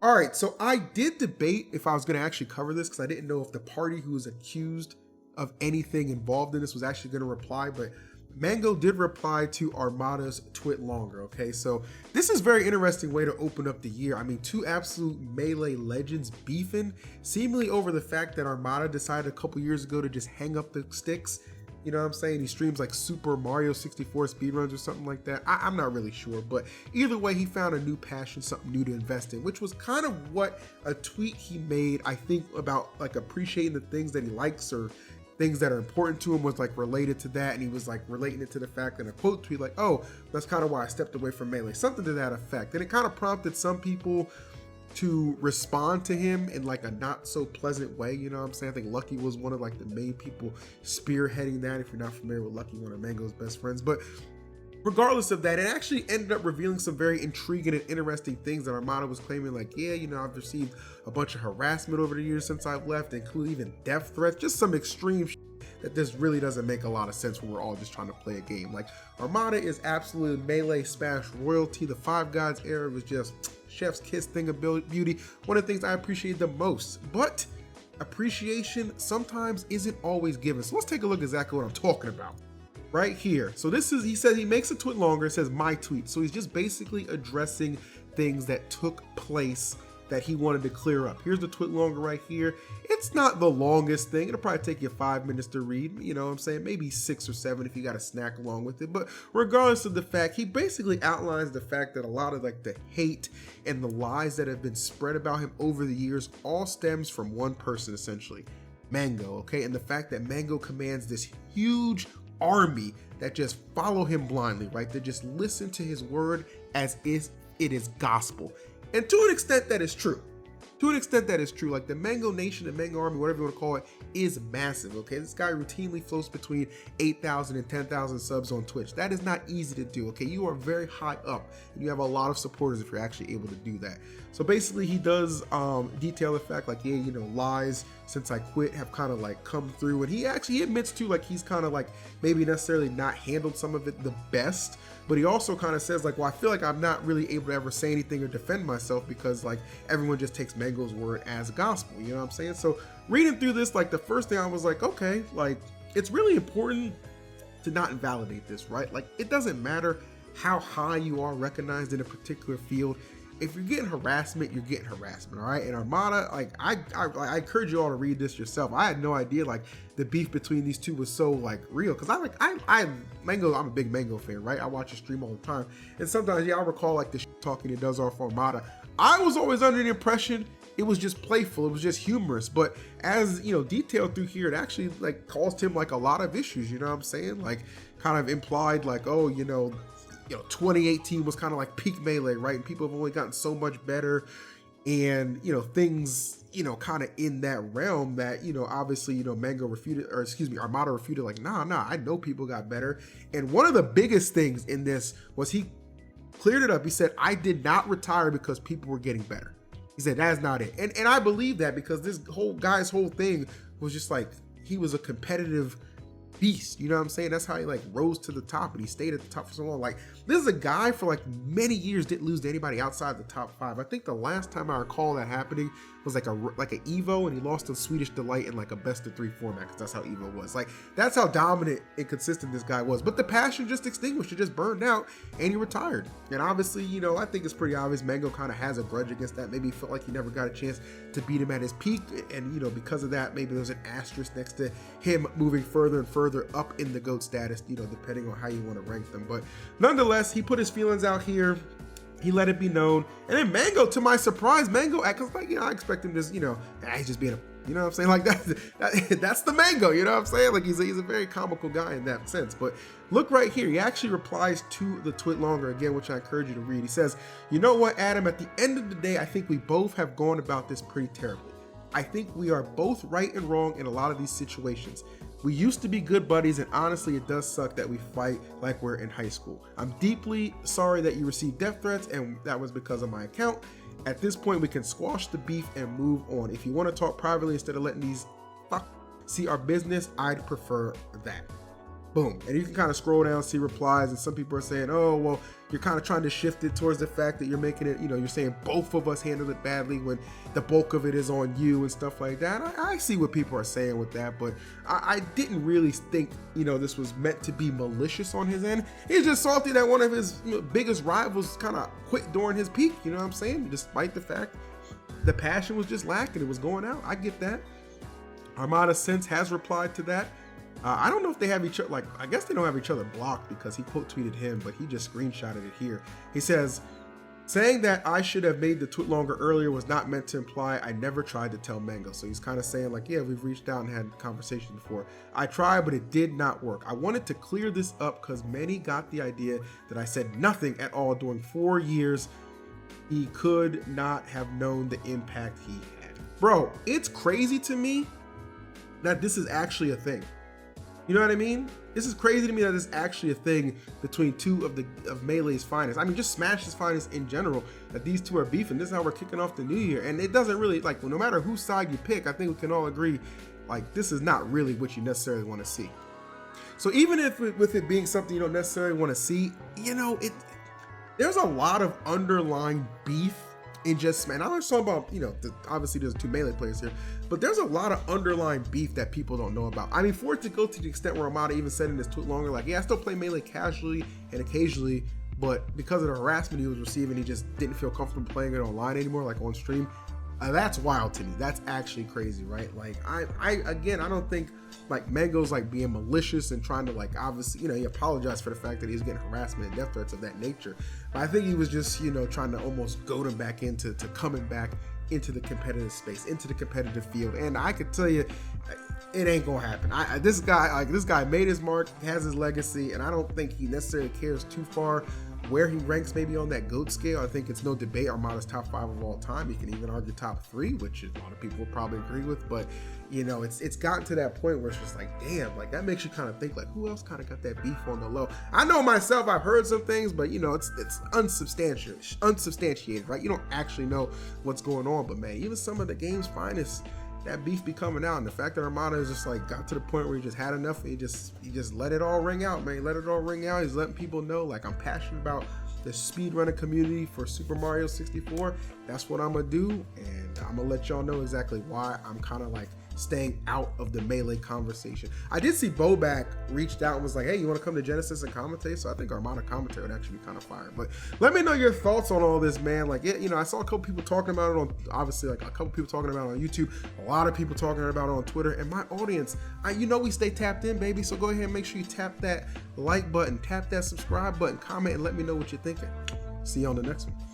All right, so I did debate if I was going to actually cover this because I didn't know if the party who was accused of anything involved in this was actually going to reply, but Mango did reply to Armada's twitlonger. Okay, so this is a very interesting way to open up the year. I mean, two absolute Melee legends beefing, seemingly over the fact that Armada decided a couple years ago to just hang up the sticks. You know what I'm saying? He streams like Super Mario 64 speedruns or something like that. I'm not really sure, but either way, he found a new passion, something new to invest in, which was kind of what a tweet he made, I think, about like appreciating the things that he likes or things that are important to him was like related to that. And he was like relating it to the fact in a quote tweet, like, oh, that's kind of why I stepped away from Melee, something to that effect. And it kind of prompted some people to respond to him in like a not so pleasant way, you know what I'm saying? I think Lucky was one of like the main people spearheading that. If you're not familiar with Lucky, one of Mango's best friends, but regardless of that, it actually ended up revealing some very intriguing and interesting things that Armada was claiming, like, yeah, you know, I've received a bunch of harassment over the years since I've left, including even death threats, just some extreme that this really doesn't make a lot of sense when we're all just trying to play a game. Like, Armada is absolute Melee Smash royalty. The Five Gods era was just chef's kiss thing of beauty. One of the things I appreciate the most, but appreciation sometimes isn't always given. So let's take a look at exactly what I'm talking about right here. So this is, he says he makes a tweet longer, it says my tweet. So he's just basically addressing things that took place that he wanted to clear up. Here's the tweet longer right here. It's not the longest thing. It'll probably take you 5 minutes to read, you know what I'm saying? Maybe 6 or 7 if you got a snack along with it. But regardless of the fact, he basically outlines the fact that a lot of like the hate and the lies that have been spread about him over the years all stems from one person, essentially, Mango, okay? And the fact that Mango commands this huge army that just follow him blindly, right? They just listen to his word as if it is gospel. And to an extent that is true. To an extent that is true. Like the Mango Nation, the Mango Army, whatever you want to call it, is massive, okay? This guy routinely floats between 8,000 and 10,000 subs on Twitch. That is not easy to do, okay? You are very high up and you have a lot of supporters if you're actually able to do that. So basically he does detail the fact like, yeah, you know, lies since I quit have kind of like come through, and he admits to like he's kind of like maybe necessarily not handled some of it the best, but he also kind of says like, well, I feel like I'm not really able to ever say anything or defend myself because like everyone just takes Mango's word as gospel, you know what I'm saying? So reading through this, like the first thing I was like, okay, like it's really important to not invalidate this, right? Like it doesn't matter how high you are recognized in a particular field. If you're getting harassment, you're getting harassment, all right? And Armada, like I encourage you all to read this yourself. I had no idea like the beef between these two was so like real, because Mango, I'm a big Mango fan, right? I watch his stream all the time, and sometimes I recall like the talking he does off Armada. I was always under the impression it was just playful, it was just humorous, but as you know, detailed through here, it actually like caused him like a lot of issues, you know what I'm saying? Like kind of implied like, oh, you know, 2018 was kind of like peak Melee, right? And people have only gotten so much better, and you know, things, you know, kind of in that realm that, you know, obviously, you know, Mango refuted, or excuse me, Armada refuted like, nah, I know people got better. And one of the biggest things in this was he cleared it up. He said, I did not retire because people were getting better. He said, that's not it. And I believe that, because this whole guy's whole thing was just like, he was a competitive beast, you know what I'm saying? That's how he like rose to the top, and he stayed at the top for so long. Like this is a guy for like many years didn't lose to anybody outside the top 5. I think the last time I recall that happening was like a Evo, and he lost to Swedish Delight in like a best of 3 format, because that's how Evo was. Like that's how dominant and consistent this guy was. But the passion just extinguished, it just burned out, and he retired. And obviously, you know, I think it's pretty obvious Mango kind of has a grudge against that. Maybe he felt like he never got a chance to beat him at his peak, and you know, because of that, maybe there's an asterisk next to him moving further and further up in the GOAT status, you know, depending on how you want to rank them. But nonetheless, he put his feelings out here. He let it be known. And then Mango, to my surprise, Mango acts like, you know, I expect him to, you know, he's just being a, you know what I'm saying? Like that's the Mango, you know what I'm saying? Like he's a very comical guy in that sense. But look right here, he actually replies to the twitlonger again, which I encourage you to read. He says, you know what, Adam, at the end of the day, I think we both have gone about this pretty terribly. I think we are both right and wrong in a lot of these situations. We used to be good buddies, and honestly, it does suck that we fight like we're in high school. I'm deeply sorry that you received death threats, and that was because of my account. At this point, we can squash the beef and move on. If you want to talk privately instead of letting these fuck see our business, I'd prefer that. Boom. And you can kind of scroll down, see replies, and some people are saying, oh, well, you're kind of trying to shift it towards the fact that you're making it, you're saying both of us handled it badly when the bulk of it is on you and stuff like that. I see what people are saying with that, but I didn't really think, this was meant to be malicious on his end. He's just salty that one of his biggest rivals kind of quit during his peak, you know what I'm saying? Despite the fact the passion was just lacking, it was going out. I get that. Armada since has replied to that. I don't know if they have each other, I guess they don't have each other blocked because he quote tweeted him, but he just screenshotted it here. He says, saying that I should have made the tweet longer earlier was not meant to imply I never tried to tell Mango. So he's kind of saying yeah, we've reached out and had conversations before. I tried, but it did not work. I wanted to clear this up because many got the idea that I said nothing at all during 4 years. He could not have known the impact he had. Bro, it's crazy to me that this is actually a thing. You know what I mean? This is crazy to me that it's actually a thing between two of Melee's finest. I mean, just Smash's finest in general, that these two are beefing. This is how we're kicking off the new year. And it doesn't really, no matter whose side you pick, I think we can all agree, this is not really what you necessarily want to see. So even if with it being something you don't necessarily want to see, there's a lot of underlying beef in just, man, I'm not talking about, obviously there's 2 Melee players here, but there's a lot of underlying beef that people don't know about. I mean, for it to go to the extent where Armada even said in this tweet longer, yeah, I still play Melee casually and occasionally, but because of the harassment he was receiving, he just didn't feel comfortable playing it online anymore, on stream. That's wild to me. That's actually crazy, right? I don't think Mango's being malicious and trying to obviously, he apologized for the fact that he's getting harassment and death threats of that nature. But I think he was just, trying to almost goad him back into coming back into the competitive space, into the competitive field. And I could tell you, it ain't gonna happen. This guy made his mark, has his legacy, and I don't think he necessarily cares too far where he ranks maybe on that GOAT scale. I think it's no debate Armada's top 5 of all time. You can even argue top 3, which a lot of people will probably agree with, but it's gotten to that point where it's just damn, that makes you kind of think who else kind of got that beef on the low. I know myself, I've heard some things, but it's unsubstantiated, right? You don't actually know what's going on, but man, even some of the game's finest, that beef be coming out, and the fact that Armada is just got to the point where he just had enough, and he just let it all ring out, man. Let it all ring out. He's letting people know I'm passionate about the speedrunner community for Super Mario 64. That's what I'm gonna do, and I'm gonna let y'all know exactly why I'm kind of staying out of the Melee conversation. I did see Bobak reached out and was hey, you want to come to Genesis and commentate? So I think Armada commentary would actually be kind of fire. But let me know your thoughts on all this, man. I saw a couple people talking about it on, obviously, a couple people talking about it on YouTube, a lot of people talking about it on Twitter, and my audience, we stay tapped in, baby. So go ahead and make sure you tap that like button, tap that subscribe button, comment, and let me know what you're thinking. See you on the next one.